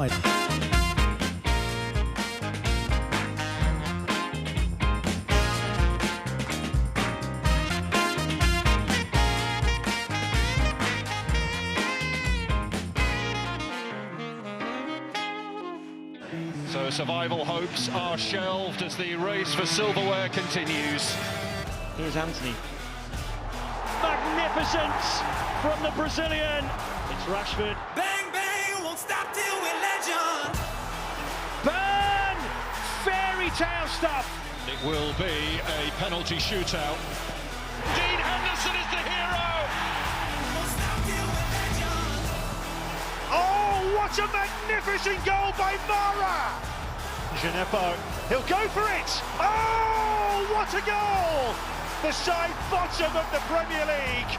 So survival hopes are shelved as the race for silverware continues. Here's Anthony. Magnificence from the Brazilian. It's Rashford. Bang, bang, won't stop till we're legend. Burn! Fairy tale stuff. It will be a penalty shootout. Dean Henderson is the hero! Won't stop till we're legend. Oh, what a magnificent goal by Mara! Gineppo, he'll go for it! Oh, what a goal! The side bottom of the Premier League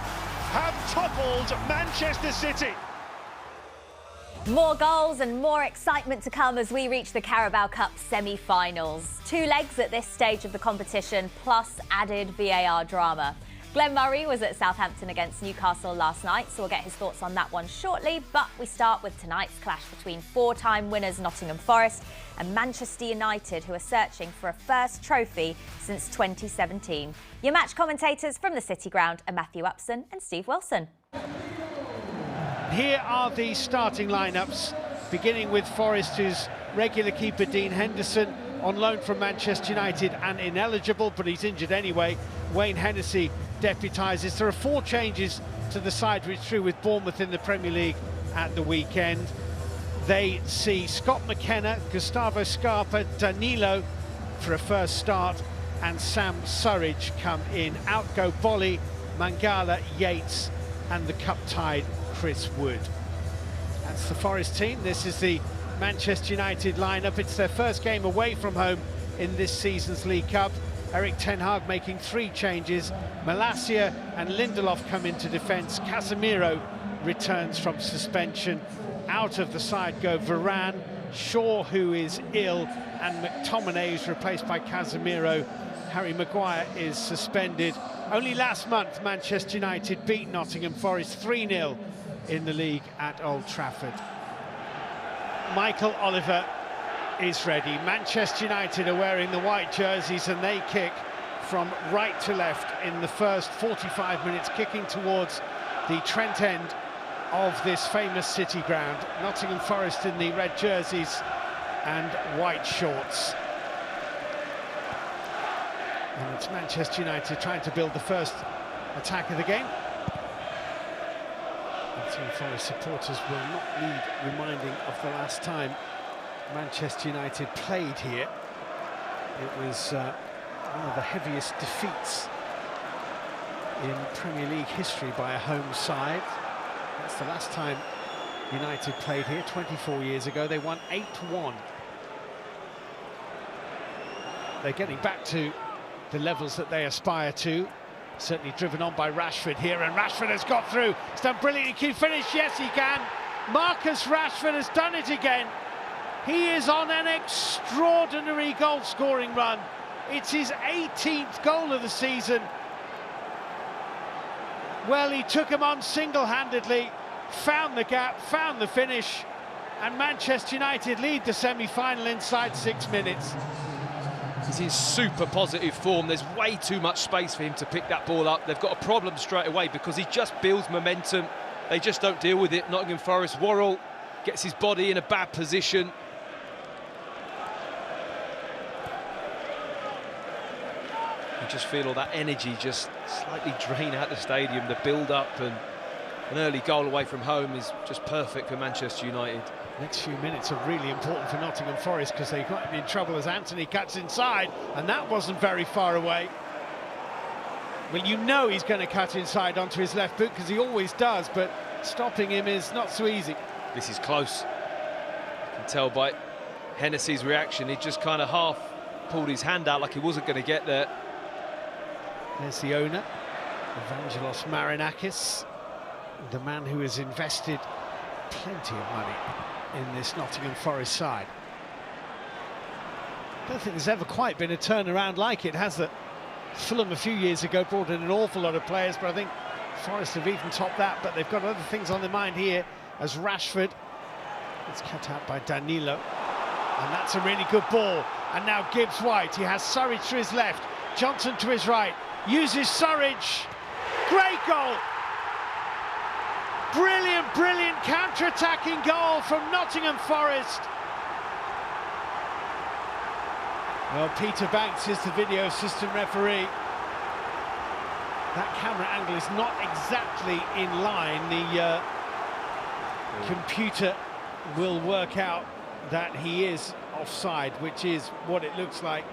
have toppled Manchester City. More goals and more excitement to come as we reach the Carabao Cup semi-finals. 2 legs at this stage of the competition, plus added VAR drama. Glenn Murray was at Southampton against Newcastle last night, so we'll get his thoughts on that one shortly. But we start with tonight's clash between 4-time winners Nottingham Forest and Manchester United, who are searching for a first trophy since 2017. Your match commentators from the City Ground are Matthew Upson and Steve Wilson. Here are the starting lineups, beginning with Forest's regular keeper Dean Henderson, on loan from Manchester United and ineligible, but he's injured anyway. Wayne Hennessy deputises. There are 4 changes to the side which drew with Bournemouth in the Premier League at the weekend. They see Scott McKenna, Gustavo Scarpa, Danilo for a first start, and Sam Surridge come in. Out go Bolly, Mangala, Yates, and the cup-tied Chris Wood. That's the Forest team. This is the Manchester United lineup. It's their first game away from home in this season's League Cup. Eric Ten Hag making 3 changes. Malacia and Lindelof come into defence. Casemiro returns from suspension. Out of the side go Varane, Shaw, who is ill, and McTominay is replaced by Casemiro. Harry Maguire is suspended. Only last month Manchester United beat Nottingham Forest 3-0 in the league at Old Trafford. Michael Oliver is ready. Manchester United are wearing the white jerseys and they kick from right to left in the first 45 minutes, kicking towards the Trent end of this famous City Ground. Nottingham Forest in the red jerseys and white shorts. And it's Manchester United trying to build the first attack of the game. Nottingham Forest supporters will not need reminding of the last time Manchester United played here. It was one of the heaviest defeats in Premier League history by a home side. That's the last time United played here, 24 years ago. They won 8-1. They're getting back to the levels that they aspire to. Certainly driven on by Rashford here, and Rashford has got through. He's done brilliantly. Can he finish? Yes, he can. Marcus Rashford has done it again. He is on an extraordinary goal-scoring run. It's his 18th goal of the season. Well, he took him on single-handedly, found the gap, found the finish, and Manchester United lead the semi-final inside 6 minutes. He's in super positive form. There's way too much space for him to pick that ball up. They've got a problem straight away because he just builds momentum. They just don't deal with it. Nottingham Forest, Worrell gets his body in a bad position. You just feel all that energy just slightly drain out the stadium. The build-up and an early goal away from home is just perfect for Manchester United. Next few minutes are really important for Nottingham Forest because they got him in trouble as Anthony cuts inside, and that wasn't very far away. Well, you know he's going to cut inside onto his left boot because he always does, but stopping him is not so easy. This is close. You can tell by Hennessy's reaction, he just kind of half pulled his hand out like he wasn't going to get there. There's the owner, Evangelos Marinakis, the man who has invested plenty of money in this Nottingham Forest side. I don't think there's ever quite been a turnaround like it, has it? Fulham a few years ago brought in an awful lot of players, but I think Forest have even topped that, but they've got other things on their mind here as Rashford It's cut out by Danilo. And that's a really good ball. And now Gibbs-White, he has Surridge to his left, Johnson to his right, uses Surridge. Great goal! Brilliant, brilliant counter-attacking goal from Nottingham Forest. Well, Peter Banks is the video assistant referee. That camera angle is not exactly in line. The computer will work out that he is offside, which is what it looks like.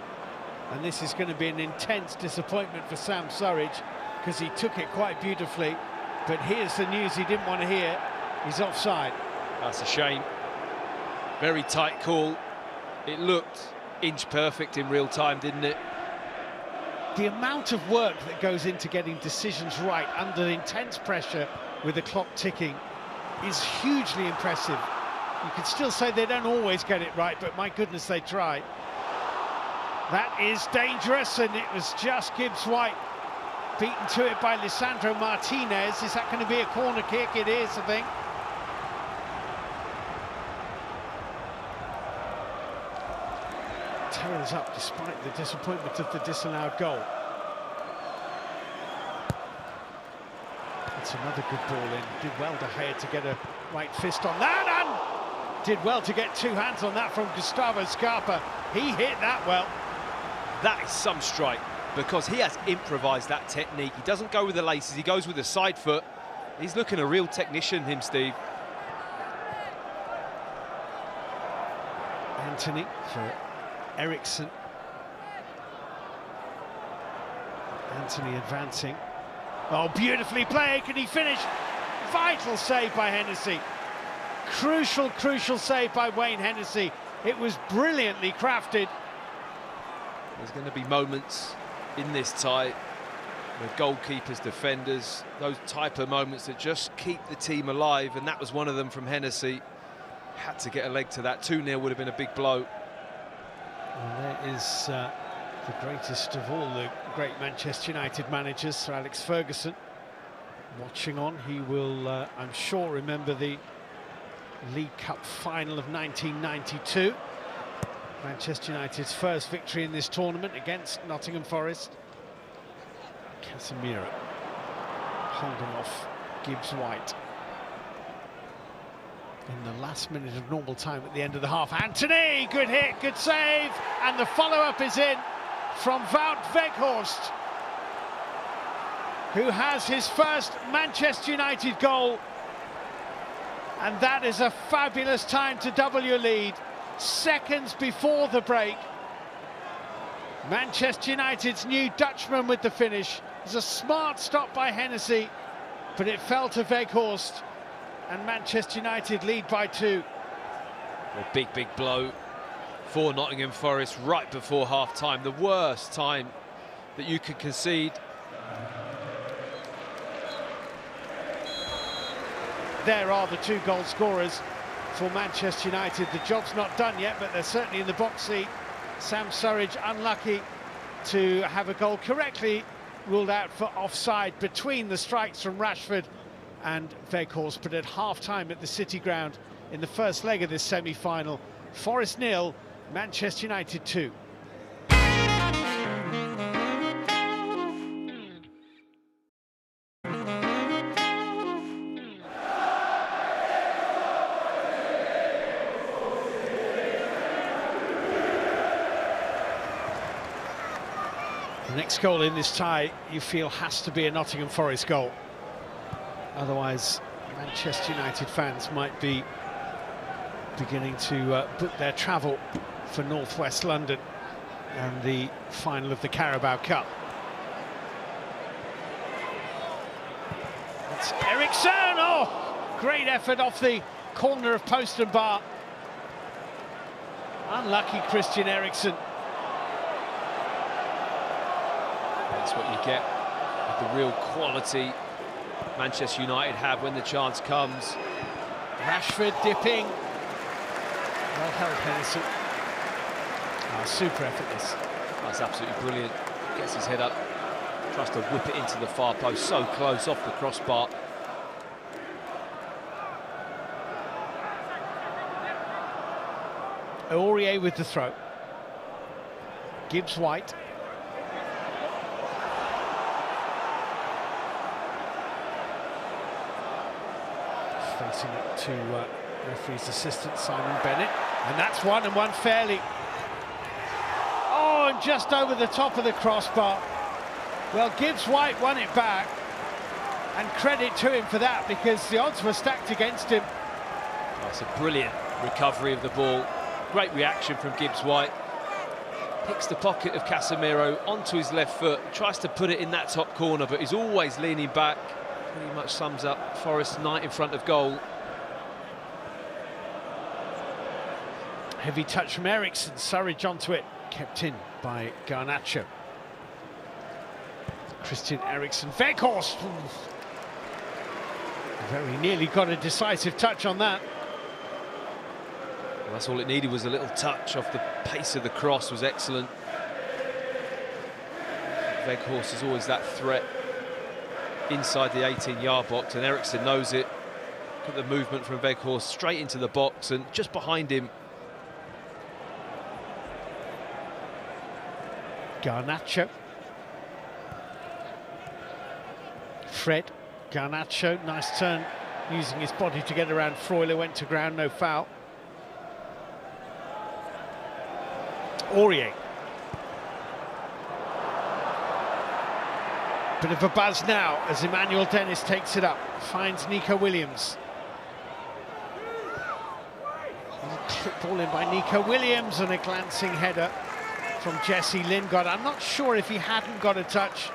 And this is going to be an intense disappointment for Sam Surridge, because he took it quite beautifully. But here's the news he didn't want to hear. He's offside. That's a shame. Very tight call. It looked inch perfect in real time, didn't it? The amount of work that goes into getting decisions right under intense pressure with the clock ticking is hugely impressive. You could still say they don't always get it right, but my goodness, they try. That is dangerous, and it was just Gibbs-White beaten to it by Lisandro Martinez. Is that going to be a corner kick? It is, I think. Terrell's up despite the disappointment of the disallowed goal. That's another good ball in. Did well De Gea to get a right fist on that, and did well to get two hands on that from Gustavo Scarpa. He hit that well. That is some strike, because he has improvised that technique. He doesn't go with the laces, he goes with the side foot. He's looking a real technician, him, Steve. Anthony for Eriksson. Anthony advancing. Oh, beautifully played. Can he finish? Vital save by Hennessy. Crucial, crucial save by Wayne Hennessy. It was brilliantly crafted. There's going to be moments in this tie where goalkeepers, defenders, those type of moments that just keep the team alive, and that was one of them from Hennessy. Had to get a leg to that. 2-0 would have been a big blow. Well, there is the greatest of all the great Manchester United managers, Sir Alex Ferguson, watching on. He will, I'm sure, remember the League Cup final of 1992. Manchester United's first victory in this tournament against Nottingham Forest. Casemiro holding off Gibbs-White. In the last minute of normal time at the end of the half. Anthony, good hit, good save, and the follow-up is in from Wout Weghorst, who has his first Manchester United goal, and that is a fabulous time to double your lead. Seconds before the break, Manchester United's new Dutchman with the finish. It was a smart stop by Hennessy, but it fell to Weghorst, and Manchester United lead by 2. A big, big blow for Nottingham Forest right before half-time. The worst time that you could concede. There are the 2 goal scorers for Manchester United. The job's not done yet, but they're certainly in the box seat. Sam Surridge unlucky to have a goal correctly ruled out for offside between the strikes from Rashford and Weghorst. But at half-time at the City Ground in the first leg of this semi-final, Forest 0, Manchester United 2. The next goal in this tie, you feel, has to be a Nottingham Forest goal. Otherwise, Manchester United fans might be beginning to book their travel for northwest London and the final of the Carabao Cup. It's Eriksson! Oh, great effort off the corner of post and bar. Unlucky Christian Eriksen. That's what you get with the real quality Manchester United have when the chance comes. Rashford dipping. Well held, Hennessy. Oh, super effortless. That's absolutely brilliant. Gets his head up, tries to whip it into the far post, so close off the crossbar. Aurier with the throw. Gibbs-White. Facing it to referee's assistant, Simon Bennett. And that's 1-1 fairly. Oh, and just over the top of the crossbar. Well, Gibbs-White won it back. And credit to him for that, because the odds were stacked against him. That's a brilliant recovery of the ball. Great reaction from Gibbs-White. Picks the pocket of Casemiro onto his left foot, tries to put it in that top corner, but he's always leaning back. Pretty much sums up Forest's night in front of goal. Heavy touch from Eriksson, Surridge onto it, kept in by Garnacho. Christian Eriksen, Weghorst. Very nearly got a decisive touch on that. Well, that's all it needed, was a little touch off the pace of the cross. Was excellent. Weghorst is always that threat inside the 18-yard box, and Eriksen knows it. Look at the movement from Weghorst straight into the box, and just behind him, Garnacho. Fred, Garnacho, nice turn, using his body to get around Freuler, went to ground, no foul. Aurier. Bit of a buzz now as Emmanuel Dennis takes it up, finds Nico Williams. Clip ball in by Nico Williams, and a glancing header from Jesse Lingard. I'm not sure if he hadn't got a touch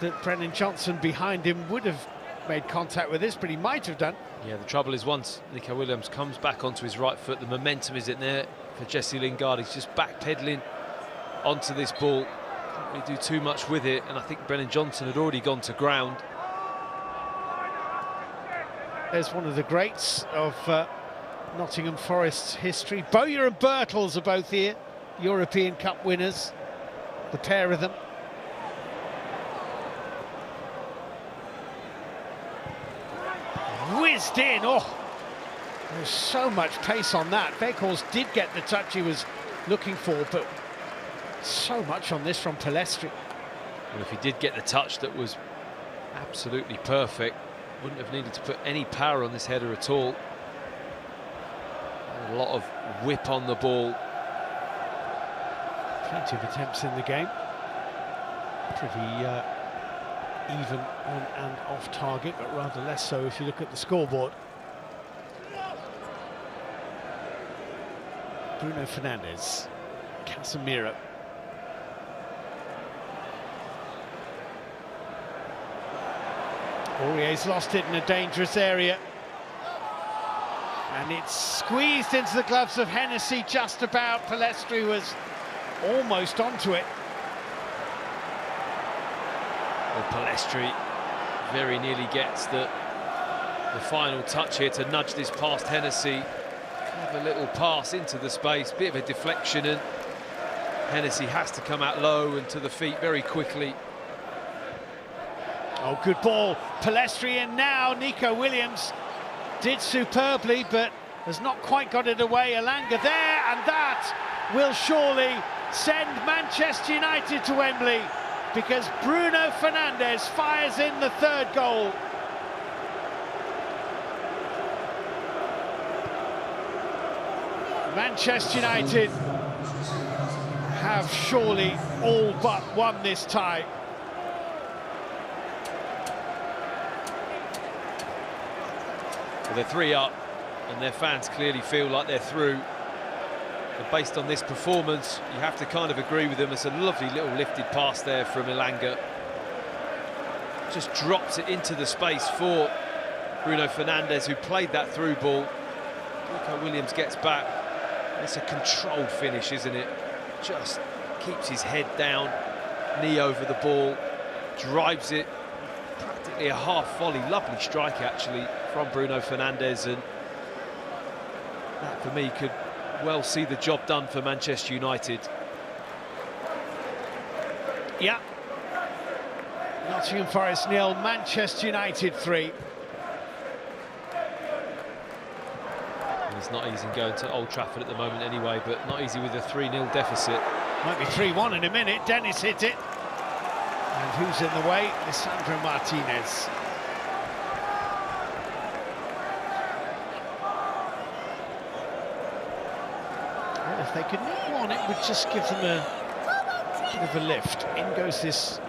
that Brennan Johnson behind him would have made contact with this, but he might have done. yeah, the trouble is once Nico Williams comes back onto his right foot, the momentum isn't there for Jesse Lingard. He's just backpedaling onto this ball. Can't really do too much with it, and I think Brennan Johnson had already gone to ground. There's one of the greats of Nottingham Forest's history. Bowyer and Birtles are both here, European Cup winners, the pair of them. Whizzed in, oh, there's so much pace on that. Weghorst did get the touch he was looking for, but so much on this from Palestri. Well, if he did get the touch that was absolutely perfect, wouldn't have needed to put any power on this header at all. A lot of whip on the ball. Plenty of attempts in the game. Pretty even on and off target, but rather less so if you look at the scoreboard. Bruno Fernandes, Casemiro. Aurier's lost it in a dangerous area. And it's squeezed into the gloves of Hennessy just about. Palestri was almost onto it. Well, Palestri very nearly gets the final touch here to nudge this past Hennessy. Have a little pass into the space, bit of a deflection, and Hennessy has to come out low and to the feet very quickly. Oh, good ball. Palestri in now. Nico Williams did superbly, but has not quite got it away. Elanga there, and that will surely send Manchester United to Wembley, because Bruno Fernandes fires in the third goal. Manchester United have surely all but won this tie. Well, they're 3 up, and their fans clearly feel like they're through. But based on this performance, you have to kind of agree with them. It's a lovely little lifted pass there from Elanga. Just drops it into the space for Bruno Fernandes, who played that through ball. Nico Williams gets back. It's a controlled finish, isn't it? Just keeps his head down, knee over the ball, drives it. Practically a half volley. Lovely strike, actually, from Bruno Fernandes, and that, for me, could well see the job done for Manchester United. Yeah. Nottingham Forest 0, Manchester United 3. It's not easy going to Old Trafford at the moment anyway, but not easy with a 3-0 deficit. Might be 3-1 in a minute. Dennis hit it. And who's in the way? Lisandro Martinez. Well, if they could nick one, it would just give them a bit of a lift. In goes this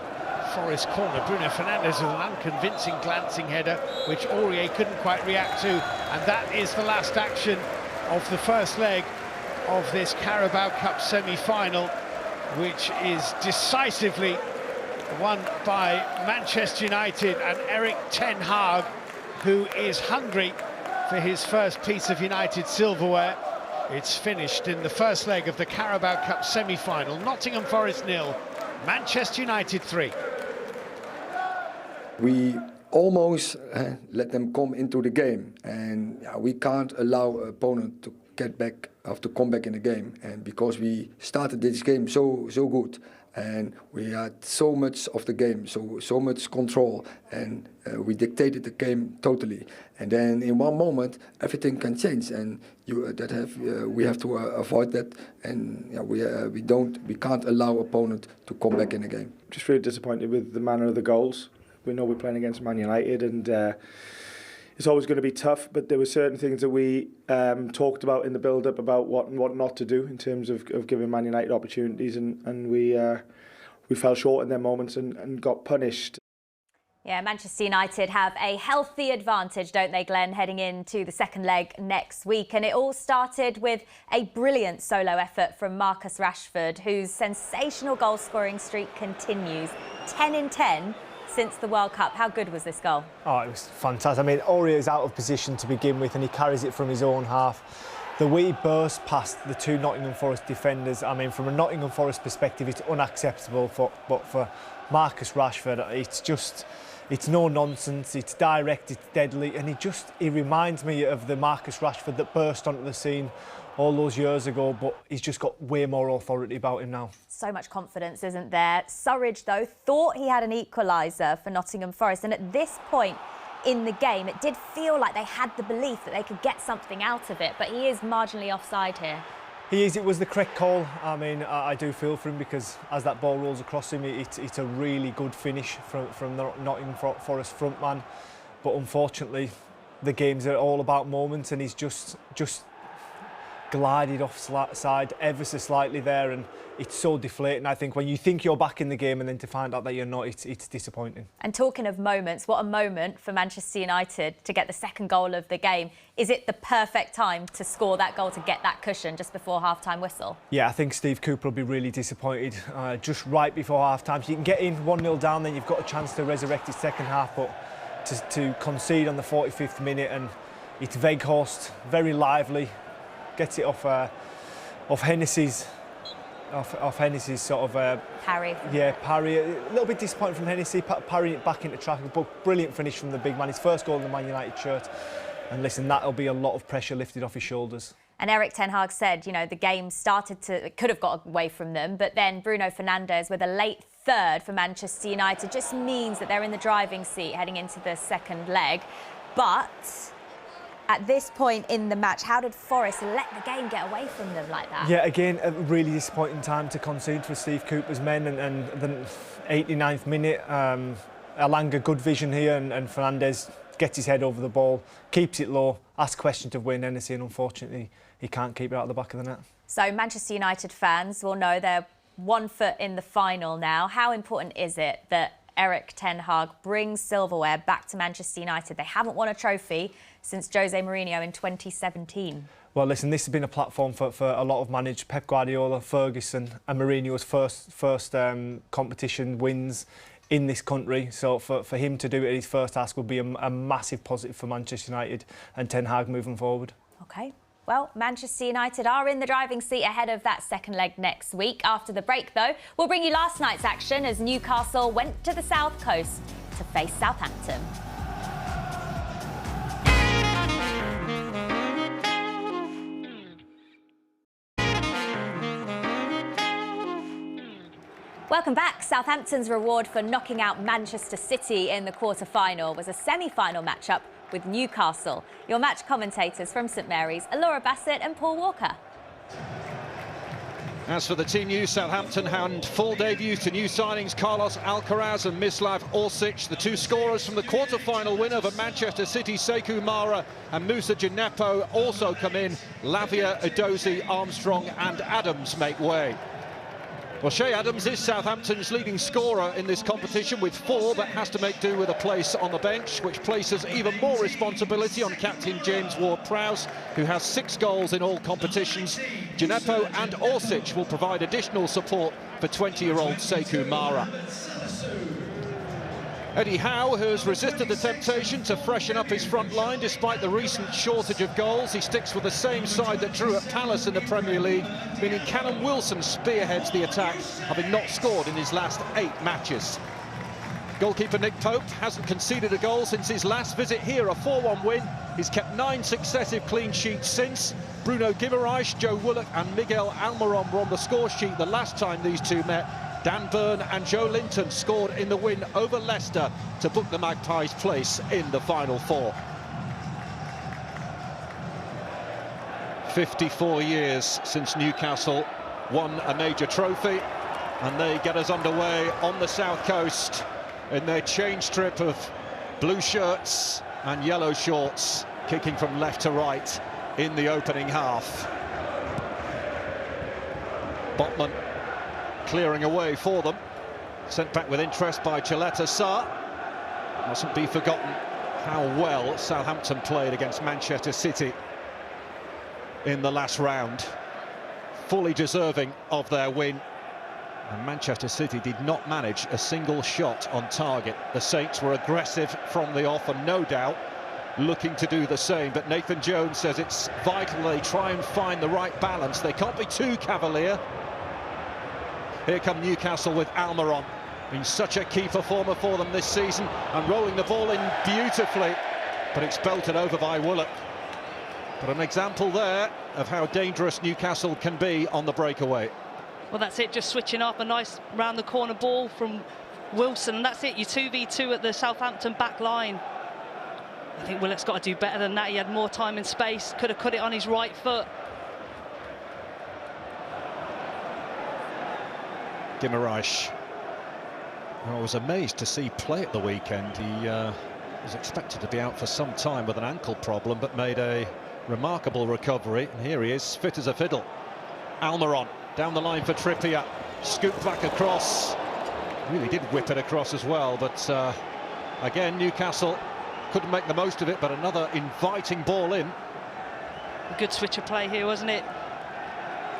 Forest corner. Bruno Fernandes with an unconvincing glancing header, which Aurier couldn't quite react to. And that is the last action of the first leg of this Carabao Cup semi-final, which is decisively won by Manchester United and Erik ten Hag, who is hungry for his first piece of United silverware. It's finished in the first leg of the Carabao Cup semi-final. Nottingham Forest 0, Manchester United 3. We almost let them come into the game, and we can't allow an opponent to get back or to come back in the game. And because we started this game so good, and we had so much of the game, so much control, and we dictated the game totally. And then in one moment, everything can change, and we have to avoid that. And we can't allow opponent to come back in the game. Just really disappointed with the manner of the goals. We know we're playing against Man United, and it's always going to be tough, but there were certain things that we talked about in the build-up about what not to do in terms of giving Man United opportunities, and we fell short in their moments and got punished. Yeah, Manchester United have a healthy advantage, don't they, Glenn, heading into the second leg next week. And it all started with a brilliant solo effort from Marcus Rashford, whose sensational goal-scoring streak continues. 10 in 10 since the World Cup. How good was this goal? Oh, it was fantastic. I mean, Aurier is out of position to begin with, and he carries it from his own half. The way he burst past the two Nottingham Forest defenders, I mean, from a Nottingham Forest perspective, it's unacceptable. But for Marcus Rashford, it's no nonsense, it's direct, it's deadly, and he reminds me of the Marcus Rashford that burst onto the scene all those years ago, but he's just got way more authority about him now. So much confidence, isn't there? Surridge, though, thought he had an equaliser for Nottingham Forest, and at this point in the game, it did feel like they had the belief that they could get something out of it, but he is marginally offside here. He is. It was the correct call. I mean, I do feel for him, because as that ball rolls across him, it's a really good finish from the Nottingham Forest front man. But unfortunately, the games are all about moments, and he's just glided offside ever so slightly there, and it's so deflating. I think when you think you're back in the game and then to find out that you're not, it's disappointing. And talking of moments, what a moment for Manchester United to get the second goal of the game. Is it the perfect time to score that goal, to get that cushion just before half-time whistle? Yeah, I think Steve Cooper will be really disappointed just right before half-time. So you can get in 1-0 down, then you've got a chance to resurrect his second half, but to concede on the 45th minute, and it's Weghorst, very lively, gets it off Hennessy's sort of parry. Yeah, parry. A little bit disappointing from Hennessy, parrying it back into traffic, but brilliant finish from the big man. His first goal in the Man United shirt. And listen, that'll be a lot of pressure lifted off his shoulders. And Erik ten Hag said, you know, the game it could have got away from them, but then Bruno Fernandes with a late third for Manchester United just means that they're in the driving seat heading into the second leg. But at this point in the match, how did Forest let the game get away from them like that? Yeah, again, a really disappointing time to concede for Steve Cooper's men, and the 89th minute, Alanga, good vision here, and Fernandes gets his head over the ball, keeps it low, asks question to Wayne Hennessy, and unfortunately he can't keep it out of the back of the net. So Manchester United fans will know they're 1 foot in the final now. How important is it that Erik ten Hag brings silverware back to Manchester United? They haven't won a trophy since Jose Mourinho in 2017. Well, listen, this has been a platform for a lot of managers. Pep Guardiola, Ferguson and Mourinho's first competition wins in this country. So for him to do it at his first task would be a massive positive for Manchester United and Ten Hag moving forward. OK. Well, Manchester United are in the driving seat ahead of that second leg next week. After the break, though, we'll bring you last night's action as Newcastle went to the South Coast to face Southampton. Welcome back. Southampton's reward for knocking out Manchester City in the quarter-final was a semi-final matchup with Newcastle. Your match commentators from St Mary's are Laura Bassett and Paul Walker. As for the team news, Southampton hand full debut to new signings Carlos Alcaraz and Mislav Orsic, the two scorers from the quarter-final win over Manchester City. Sekou Mara and Moussa Djenepo also come in. Lavia, Edozie, Armstrong and Adams make way. Well, Shea Adams is Southampton's leading scorer in this competition with 4, but has to make do with a place on the bench, which places even more responsibility on captain James Ward-Prowse, who has 6 goals in all competitions. Djenepo and Orsic will provide additional support for 20-year-old Sekou Mara. Eddie Howe has resisted the temptation to freshen up his front line despite the recent shortage of goals. He sticks with the same side that drew at Palace in the Premier League, meaning Callum Wilson spearheads the attack, having not scored in his last 8 matches. Goalkeeper Nick Pope hasn't conceded a goal since his last visit here, a 4-1 win. He's kept 9 successive clean sheets since. Bruno Guimaraes, Joe Willock and Miguel Almiron were on the score sheet the last time these two met. Dan Burn and Joe Linton scored in the win over Leicester to book the Magpies' place in the Final Four. 54 years since Newcastle won a major trophy, and they get us underway on the south coast in their change trip of blue shirts and yellow shorts, kicking from left to right in the opening half. Botman clearing away for them, sent back with interest by Chaleta Sarr. Mustn't be forgotten how well Southampton played against Manchester City in the last round, fully deserving of their win. And Manchester City did not manage a single shot on target. The Saints were aggressive from the off and no doubt looking to do the same, but Nathan Jones says it's vital they try and find the right balance. They can't be too cavalier. Here come Newcastle with Almiron, been such a key performer for them this season, and rolling the ball in beautifully, but it's belted over by Willock. But an example there of how dangerous Newcastle can be on the breakaway. Well, that's it, just switching up, a nice round the corner ball from Wilson, and that's it, your 2v2 at the Southampton back line. I think Willock's got to do better than that. He had more time and space, could have cut it on his right foot. Guimaraes, I was amazed to see play at the weekend. He was expected to be out for some time with an ankle problem, but made a remarkable recovery, and here he is, fit as a fiddle. Almiron down the line for Trippier, scooped back across, really did whip it across as well, but again Newcastle couldn't make the most of it, but another inviting ball in. A good switch of play here, wasn't it?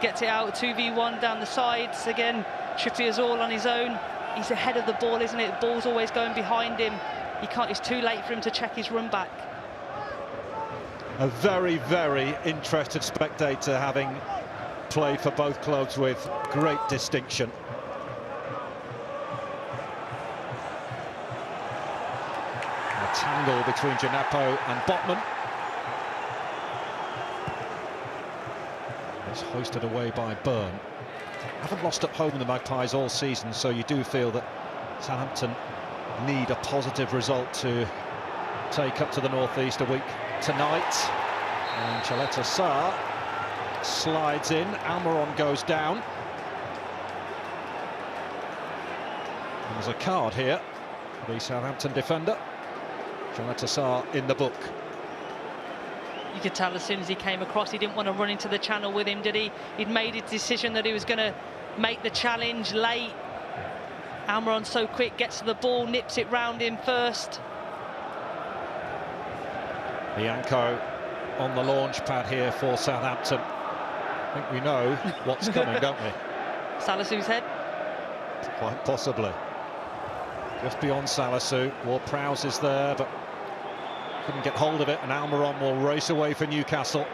Gets it out, 2v1 down the sides again. Trippier's all on his own. He's ahead of the ball, isn't it? The ball's always going behind him. He can't, it's too late for him to check his run back. A very, very interested spectator, having played for both clubs with great distinction. A tangle between Djenepo and Botman. It's hoisted away by Byrne. Haven't lost at home in the Magpies all season, so you do feel that Southampton need a positive result to take up to the northeast a week tonight. And Chaleta Sarr slides in, Almiron goes down. There's a card here for the Southampton defender. Chaleta Sarr in the book. You could tell as soon as he came across, he didn't want to run into the channel with him, did he? He'd made his decision that he was going to make the challenge late. Almiron so quick, gets to the ball, nips it round him first. Bianco on the launch pad here for Southampton. I think we know what's coming, don't we? Salisu's head? Quite possibly. Just beyond Salisu, Ward-Prowse is there, but couldn't get hold of it, and Almiron will race away for Newcastle.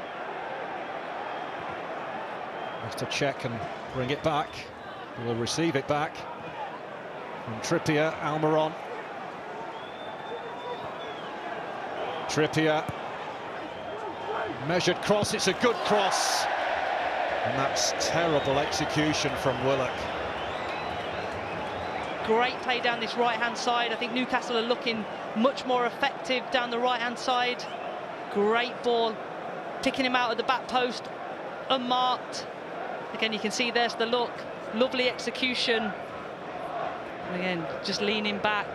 Has to check and bring it back. He will receive it back from Trippier. Almiron. Trippier. Measured cross, it's a good cross. And that's terrible execution from Willock. Great play down this right-hand side. I think Newcastle are looking much more effective down the right-hand side. Great ball, picking him out of the back post, unmarked. Again, you can see there's the look, lovely execution. And again, just leaning back,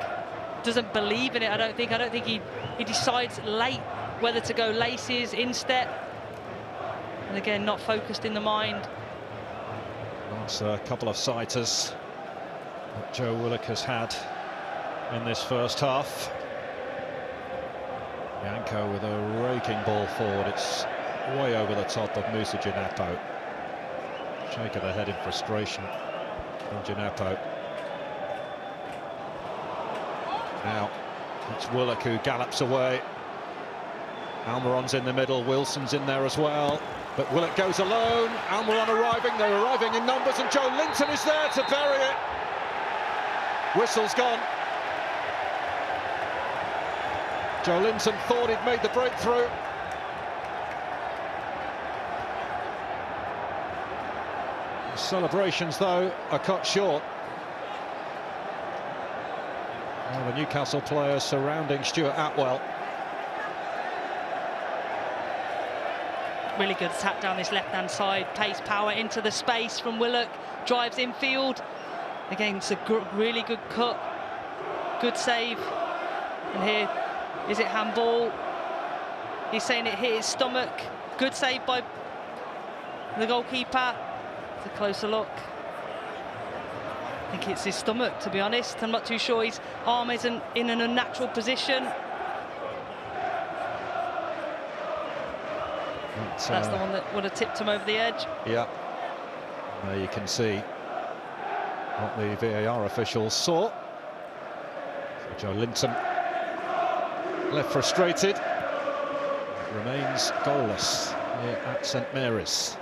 doesn't believe in it. I don't think he decides late whether to go laces, instep, and again, not focused in the mind. That's a couple of sighters that Joe Willock has had in this first half. Yanko with a raking ball forward. It's way over the top of Musa Djenepo. Shake of the head in frustration from Djenepo. Now it's Willock who gallops away. Almiron's in the middle, Wilson's in there as well. But Willock goes alone. Almiron arriving, they're arriving in numbers, and Joe Linton is there to bury it. Whistle's gone. Joe Linton thought he'd made the breakthrough. The celebrations, though, are cut short. Well, the Newcastle players surrounding Stuart Atwell. Really good attack down this left-hand side, pace, power into the space from Willock, drives infield. Again, it's a really good cut, good save. And here, is it handball? He's saying it hit his stomach. Good save by the goalkeeper. It's a closer look. I think it's his stomach, to be honest. I'm not too sure. His arm isn't in an unnatural position. That's the one that would have tipped him over the edge. Yeah. There you can see what the VAR officials saw. So Joe Linton, left frustrated, remains goalless here at St Mary's.